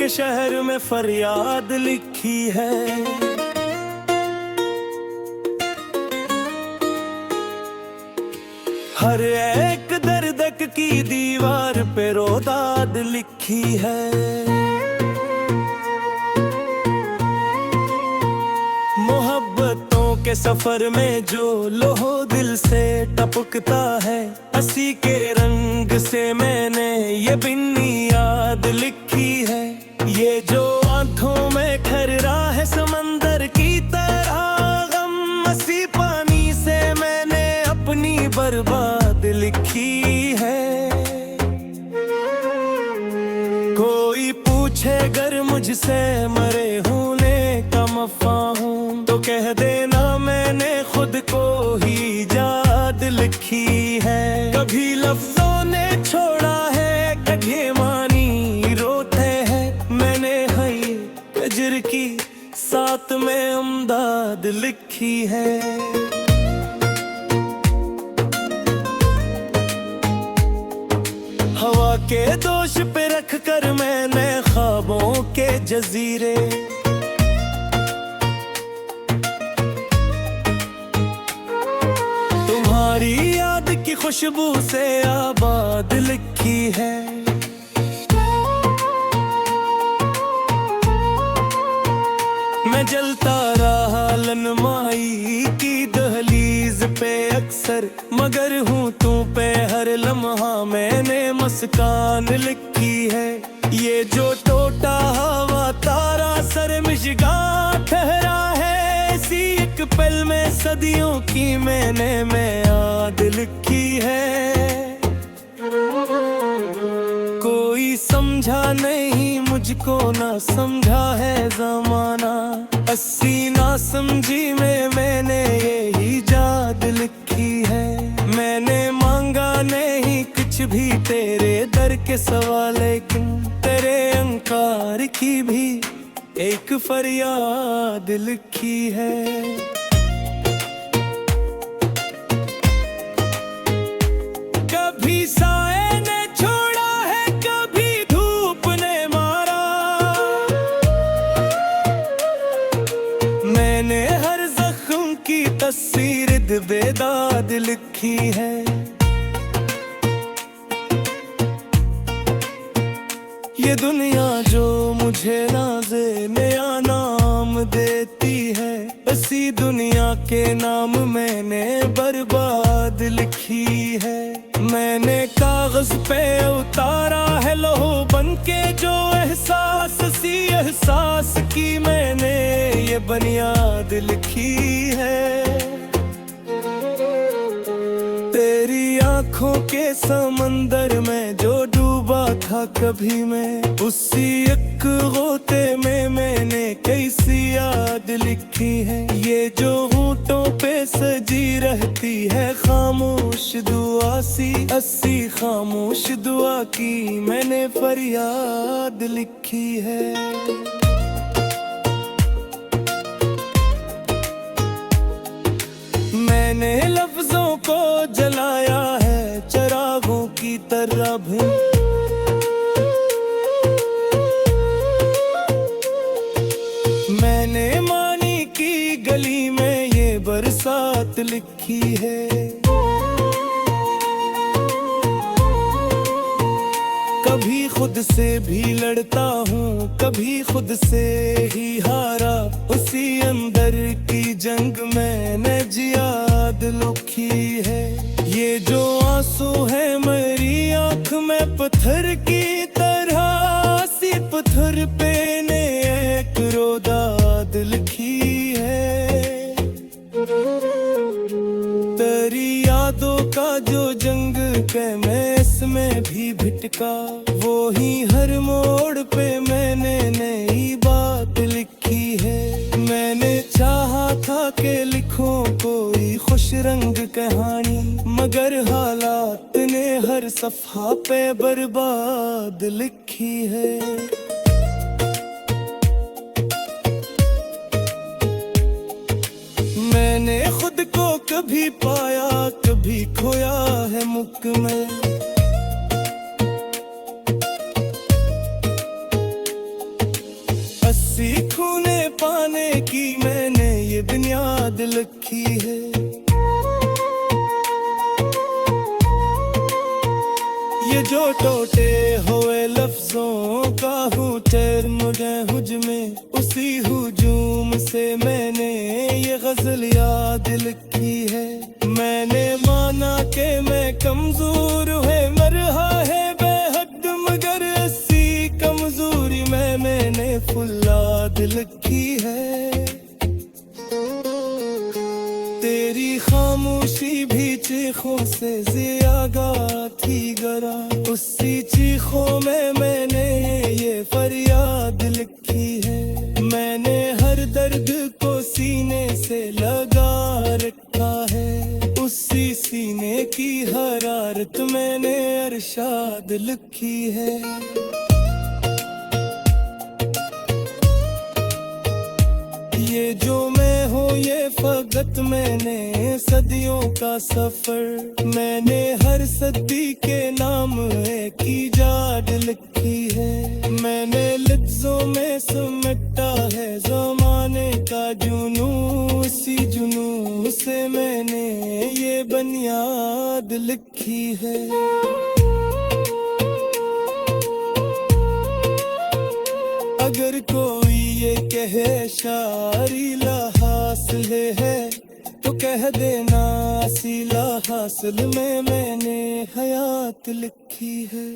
के शहर में फरियाद लिखी है। हर एक दर्द की दीवार पे रोदाद लिखी है। मोहब्बतों के सफर में जो लोहो दिल से टपकता है, हंसी के रंग से मैंने ये बिन्नी याद लिखी है। ये जो आंखों में ठहरा है समंदर की तरह गम, हंसी पानी से मैंने अपनी बर्बाद लिखी है। कोई पूछे अगर मुझसे मरे होने का मफ़ा हूँ, तो कह देना मैंने खुद को ही याद लिखी है। कभी लफ्जों ने छोड़ा है, कभी मानी रोते हैं, मैंने हई कजर की साथ में अमदाद लिखी है। हवा के दोष पे रख कर मैंने ख्वाबों के जजीरे, तुम्हारी याद की खुशबू से आबाद लिखी है। मैं जलता रहा लनमाई की दहलीज पे अक्सर, मगर हूँ तू पे हर लम्हा मैंने मुस्कान लिखी है। ये जो टूटा हवा तारा सर मिशगां ठहरा है, इसी एक पल में सदियों की मैंने याद लिखी है। कोई समझा नहीं मुझको, ना समझा है जमाना, अस्सी ना समझी में मैंने यही याद लिखी है। मैंने मांगा नहीं कुछ भी तेरे दर के सवाल, लेकिन तेरे अंकार की भी एक फरियाद लिखी है। कभी साए ने छोड़ा है, कभी धूप ने मारा, मैंने हर जख्म की तस्वीर बेदाद लिखी है। ये दुनिया जो मुझे नाज़े नया नाम देती है, इसी दुनिया के नाम मैंने बर्बाद लिखी है। मैंने कागज पे उतारा है लौह बन के जो एहसास, सी एहसास की मैंने ये बुनियाद लिखी है। तेरी आंखों के समंदर में जो डूबा था कभी मैं, उसी एक गोते में मैंने कैसी याद लिखी है। ये जो होंठों पे सजी रहती है खामोश दुआ सी, अस्सी खामोश दुआ की मैंने फरियाद लिखी है। मैंने लफ्जों को जलाया है चिरागों की तरह भी, मैंने मानी की गली में ये बरसात लिखी है। कभी खुद से भी लड़ता हूँ, कभी खुद से ही हारा, उसी अंदर की जंग मैंने जियाद लिखी है। ये जो आंसू है मेरी आंख में पत्थर की तरह, सी पत्थर पे ने एक रोदाद लिखी है। तेरी यादों का जो जंग के मैं इसमें भी भिटका, वो ही हर मोड़ पे मैंने नई बात लिखी है। मैंने चाहा था कि लिखूं कोई खुश रंग कहानी, मगर हालात ने हर सफ़ा पे बर्बाद लिखी है। मैंने खुद को कभी पाया, कभी खोया है मुख में। सीखूने पाने की मैंने ये बुनियाद लिखी है। ये जो टोटे हुए लफ्जों का हूँ तेर मुझे हुज में, उसी हुजूम से मैंने ये गजल याद लिखी है। मैंने माना कि मैं कमजोर है मरहा है बेहद, मगर ऐसी कमजोरी में मैंने फुल्लाद लिखी है। तेरी खामोशी भी चीखों से ज्यादा थी गरा, उसी चीखों में मैंने ये फरियाद लिखी है। मैंने हर दर्द को सीने से लगा रखा है, उसी सीने की हरारत मैंने अरशाद लिखी है। ये जो मैं हूँ ये फकत मैंने सदियों का सफर, मैंने हर सदी के नाम एक इजाद लिखी है। मैंने लफ्जों में समेटा है ज़माने का जुनू, इसी जुनू से मैंने ये बुनियाद लिखी है। अगर कोई ये कहे शायरी ला हासिल है, तो कह देना असीला हासिल में मैंने हयात लिखी है।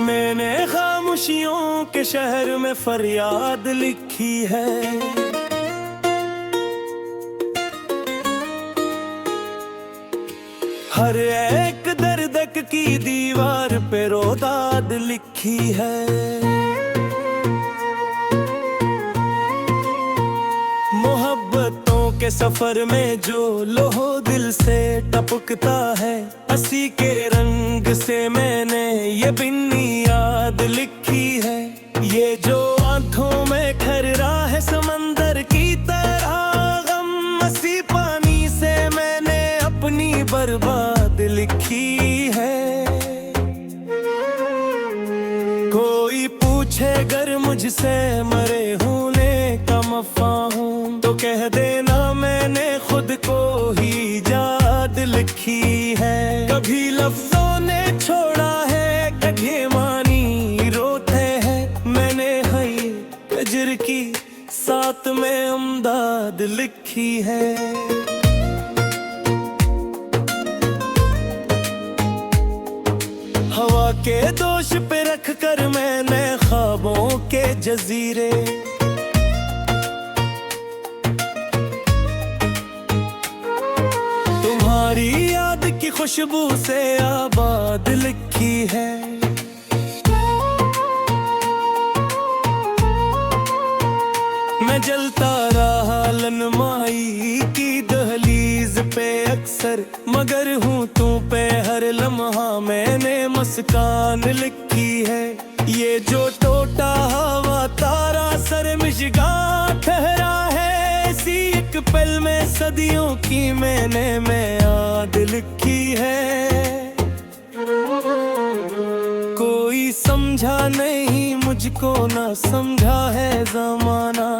मैंने खामोशियों के शहर में फरियाद लिखी है। हर एक दर्द की दीवार पे रोदाद लिखी है। मोहब्बतों के सफर में जो लोहो दिल से टपकता है, हंसी के रंग से मैंने ये बुनियाद लिखी है। ये जो आंखों में खर्रा है समंदर की तरह गम, हंसी पानी से मैंने अपनी बर्बाद लिखी है। कोई पूछे अगर मुझसे मरे होने का मफ़हूम, तो कह देना मैंने खुद को ही याद लिखी है। कभी लफ्जों ने छोड़ा है कभी मानी रोते हैं, मैंने हई कजर की साथ में अमदाद लिखी है। हवा के दोष पे रख कर मैंने ख्वाबों के जजीरे, तुम्हारी याद की खुशबू से आबाद लिखी है। मैं जलता रहा लनमाई की दहलीज पे अक्सर, मगर हूँ तू पे हर लम्हा मैंने मुस्कान लिखी है। ये जो टोटा हवा तारा सर मिशगां ठहरा है, इसी एक पल में सदियों की मैंने याद लिखी है। कोई समझा नहीं मुझको ना समझा है जमाना,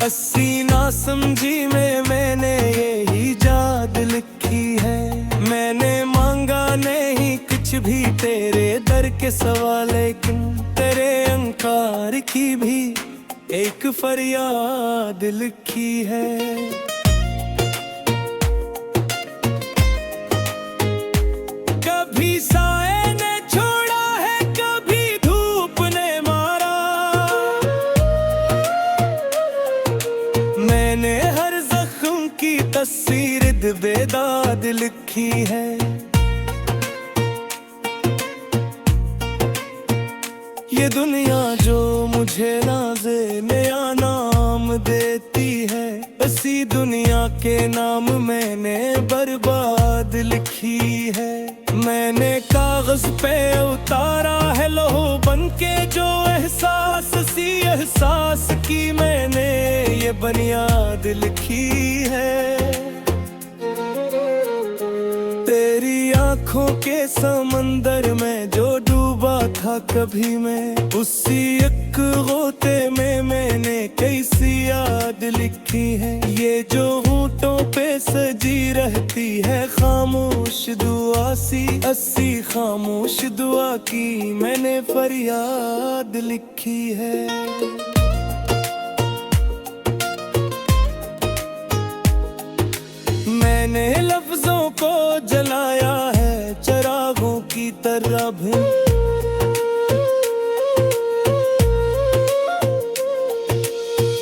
अस्सी ना समझी में मैंने यही याद लिखी है। मैंने मांगा नहीं कुछ भी तेरे दर के सवाल, लेकिन तेरे अंकार की भी एक फरियाद लिखी है। कभी साए ने छोड़ा है कभी धूप ने मारा, मैंने हर जख्म की तस्वीर बेदाद लिखी है। ये दुनिया जो मुझे नाज़े नया नाम देती है, इसी दुनिया के नाम मैंने बर्बाद लिखी है। मैंने कागज पे उतारा है लौह बनके जो एहसास सी एहसास की मैंने ये बुनियाद लिखी है। तेरी आंखों के समंदर में जो डूबा था कभी मैं, उसी एक गोते में मैंने कैसी याद लिखी है। ये जो होंठों पे सजी रहती है खामोश दुआ सी, अस्सी खामोश दुआ की मैंने फरियाद लिखी है। मैंने लफ्जों को जलाया है चिरागों की तरह भी।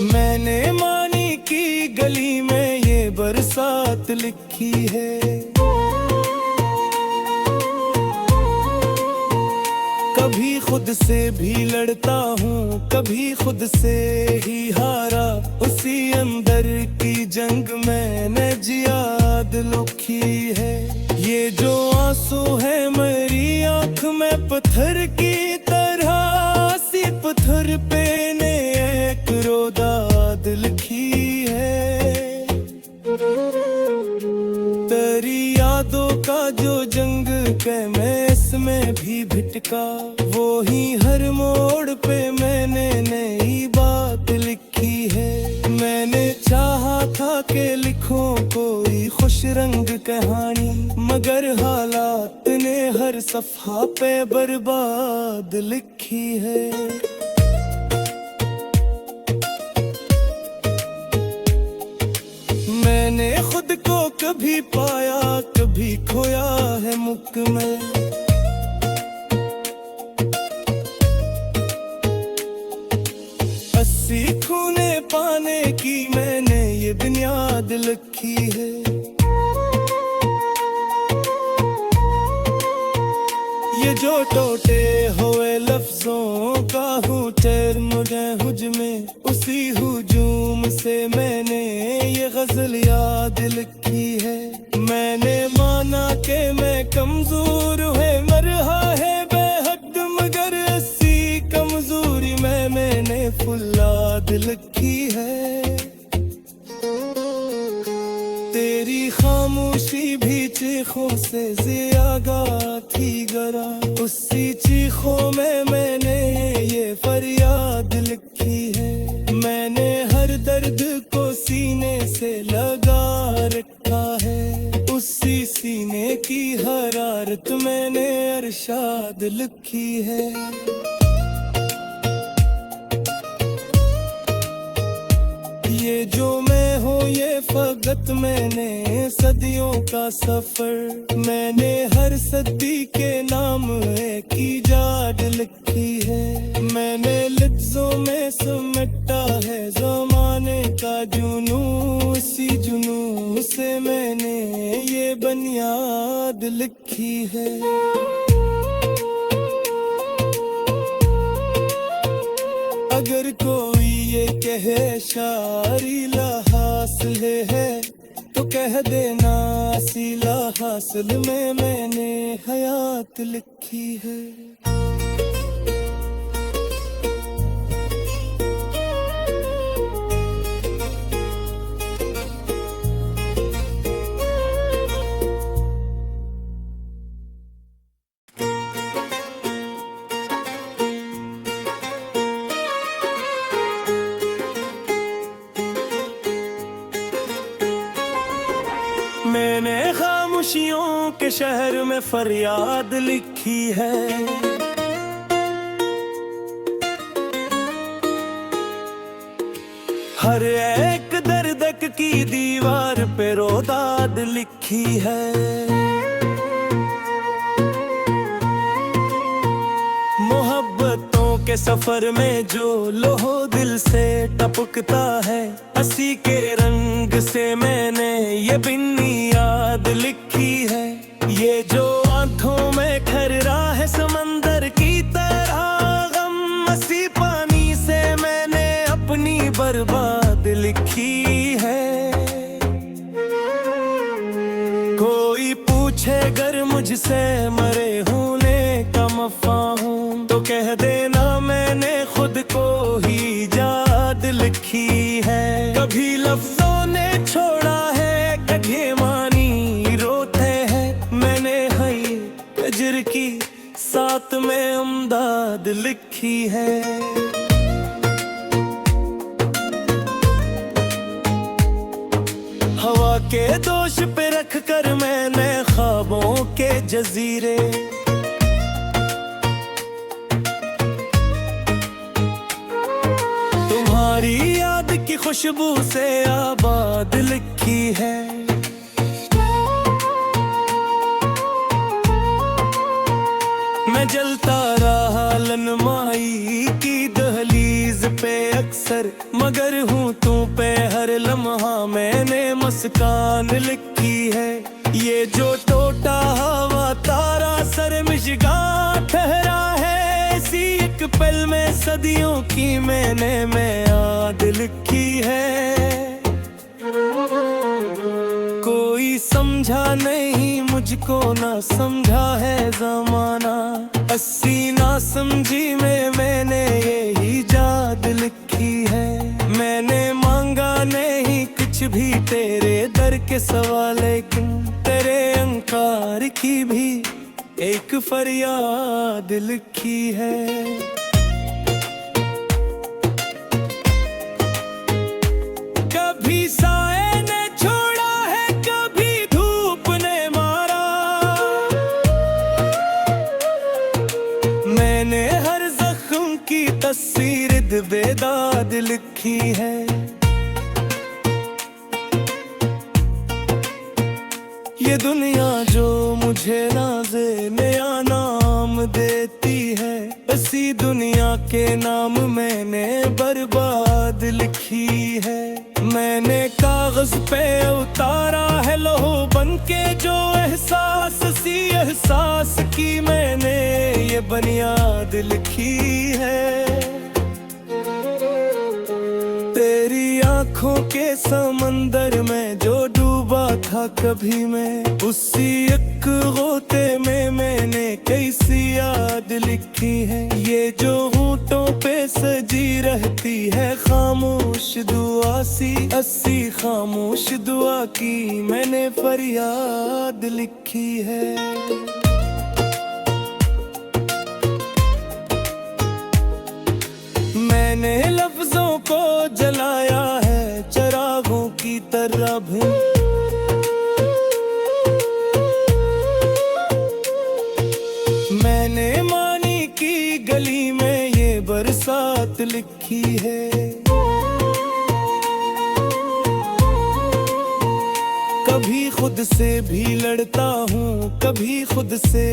मैंने मानी की गली में ये बरसात लिखी है। कभी खुद से भी लड़ता हूँ, कभी खुद से ही हारा, उसी अंदर की जंग मैंने जियाद लिखी है। ये जो आंसू है मेरी आंख में पत्थर की तरह, सी पत्थर पे ने एक रोदाद लिखी है। तेरी यादों का जो जंग के मैं इसमें भी भिटका, वो ही हर मोड़ पे मैंने नई बात लिखी है। मैंने चाहा था कि लिखूं कोई खुश रंग कहानी, मगर हालात ने हर सफ़ा पे बर्बाद लिखी है। मैंने खुद को कभी पाया कभी खोया है मुख में। अस्सी खूने पाने की मैंने ये बुनियाद लिखी है। ये जो टोटे हुए लफ्जों का हुटर मुझे हुज में, उसी हुजूम से मैंने ये गजल याद लिखी है। मैंने माना कि मैं कमजोर है मरहा है बेहद, मगर ऐसी कमजोरी में मैंने फुल्लाद लिखी है। तेरी खामोशी भी चीखों से ज्यादा थी गरा, उसी चीखों में मैंने ये फरियाद लिखी है। मैंने हर दर्द को सीने से लगा रखा है, उसी सीने की हरारत मैंने अरशाद लिखी है। ये जो मैं हूँ ये फकत मैंने सदियों का सफर, मैंने हर सदी के नाम एक इजाद लिखी है। मैंने लफ्जों में समेटा है ज़माने का जुनू, इसी जुनू से मैंने ये बुनियाद लिखी है। अगर कोई ये कहे शायरी ला हासिल है, तो कह देना सीला हासिल में मैंने हयात लिखी है। मैंने खामोशियों के शहर में फरियाद लिखी है। हर एक दर्द की दीवार पे रोदाद लिखी है। मोहब्बतों के सफर में जो लोहो दिल से टपकता है, हंसी के रंग से मैंने ये बिन्नी याद लिखी है। ये जो आंखों में ठहरा है समंदर की तरह गम, हंसी पानी से मैंने अपनी बर्बाद लिखी है। कोई पूछे गर मुझसे मरे होने का मफ़ा हूँ, तो कह देना मैंने खुद को ही याद लिखी है। कभी लफ्जों ने छोड़ा है कभी मानी रोते हैं, मैंने हई कजर की साथ में अमदाद लिखी है। हवा के दोष पे रख कर मैंने ख्वाबों के जजीरे तुम्हारी याद की खुशबू से आबाद लिखी है। मैं जलता रहा लनमाई की दहलीज पे अक्सर, मगर हूँ तू पे हर लम्हा मैंने मुस्कान लिखी है। ये जो टूटा हवा तारा सर मिशगां ठहरा है, इसी एक पल में सदियों की मैंने याद लिखी है। कोई समझा नहीं मुझको ना समझा है ज़माना, 80 ना समझी में मैंने यही याद लिखी है। मैंने मांगा नहीं कुछ भी तेरे दर के सवाल, लेकिन तेरे अंकार की भी एक फरियाद लिखी है। कभी साए ने छोड़ा है कभी धूप ने मारा, मैंने हर जख्म की तस्वीर बेदाद लिखी है। ये दुनिया जो मुझे नाज़े नया नाम देती है, इसी दुनिया के नाम मैंने बर्बाद लिखी है। मैंने कागज पे उतारा है लौह बन के जो एहसास, सी एहसास की मैंने ये बुनियाद लिखी है। तेरी आंखों के समंदर में जो डूबा था कभी मैं, उसी एक गोते में मैंने कैसी याद लिखी है। ये जो होंठों पे सजी रहती है खामोश दुआ सी, 80 खामोश दुआ की मैंने फरियाद लिखी है। मैंने लफ्जों को जलाया है चिरागों की तरह भी, मैंने मानी की गली में ये बरसात लिखी है। कभी खुद से भी लड़ता हूँ कभी खुद से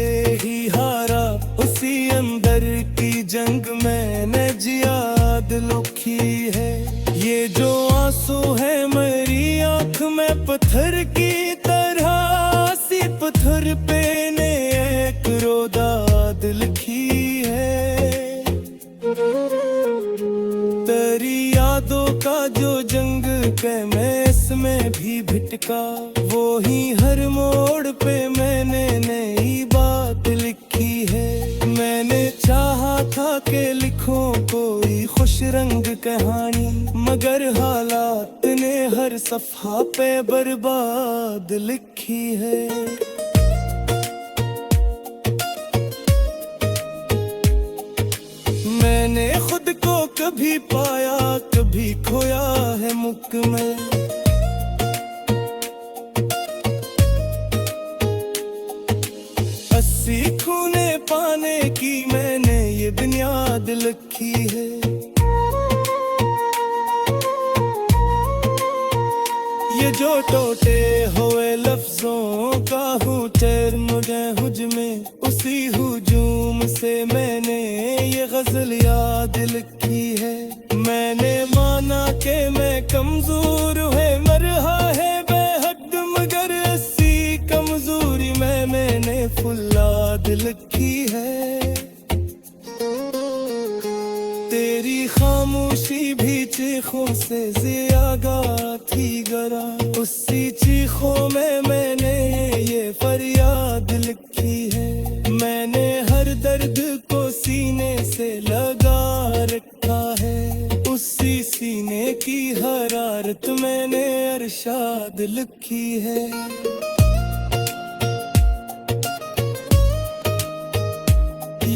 ही हारा, उसी अंदर की जंग मैंने जियाद लिखी है। ये जो आंसू है मेरी आंख में पत्थर की तरह, सी पत्थर पे ने एक रोदाद लिखी है। तेरी यादों का जो जंग के मैं इसमें भी भिटका, वो ही हर मोड़ पे मैंने नई बात लिखी है। मैंने चाहा था कि लिखूं कोई खुश रंग कहानी, मगर हालात ने हर सफ़ा पे बर्बाद लिखी है। मैंने खुद को कभी पाया कभी खोया है मुख में, खूने पाने की मैंने ये बुनियाद लिखी है। ये जो टोटे हुए लफ्जों का हुटर मुझे हुज में, उसी हुजूम से मैंने ये गजल याद लिखी है। मैंने माना कि मैं कमजोर है मरहा है बेहद, मगर ऐसी कमजोरी में मैंने फुल्लाद लिखी है। तेरी खामोशी भी चीखों से जियागा थी गरा, उसी चीखों में मैंने ये फरियाद लिखी है। मैंने हर दर्द को सीने से लगा रखा है, उसी सीने की हरारत मैंने अरशाद लिखी है।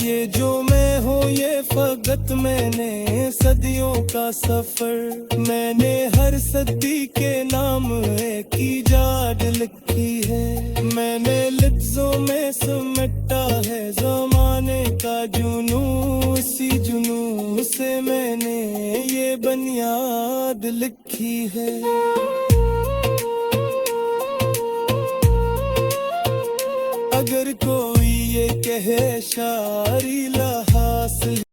ये जो मैं हूँ ये फकत मैंने सदियों का सफर, मैंने हर सदी के नाम एक इजाद लिखी है। मैंने लफ्जों में समेटा है जमाने का जुनू, इसी जुनू से मैंने ये बुनियाद लिखी है। अगर कोई ये कहे शायरी ला